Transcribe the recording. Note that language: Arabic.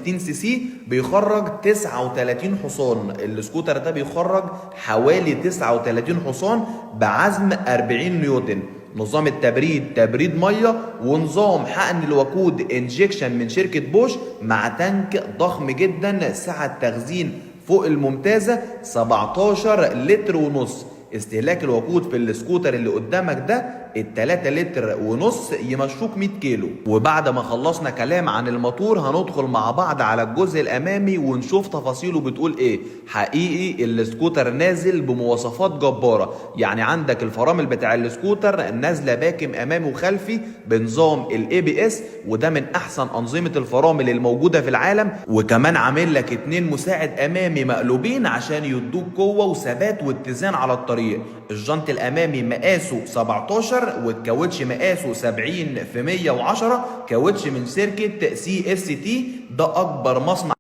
60 سي سي بيخرج 39 حصان. السكوتر ده بيخرج حوالي 39 حصان بعزم 40 نيوتن. نظام التبريد تبريد ميه، ونظام حقن الوقود انجكشن من شركه بوش، مع تانك ضخم جدا، سعه تخزين فوق الممتازه 17 لتر ونص. استهلاك الوقود في السكوتر اللي قدامك ده ال3 لتر ونص يمشوك 100 كيلو. وبعد ما خلصنا كلام عن الموتور هندخل مع بعض على الجزء الامامي ونشوف تفاصيله بتقول ايه. حقيقي السكوتر نازل بمواصفات جباره، يعني عندك الفرامل بتاع السكوتر نازله باكم امامي وخلفي بنظام الاي بي اس، وده من احسن انظمه الفرامل الموجوده في العالم. وكمان عامل لك 2 مساعد امامي مقلوبين عشان يدوك قوه وثبات واتزان على الطريق. الجنط الامامي مقاسه 17، والكاوتش مقاسه 70 في 110، كاوتش من شركه سي اس تي، ده اكبر مصنع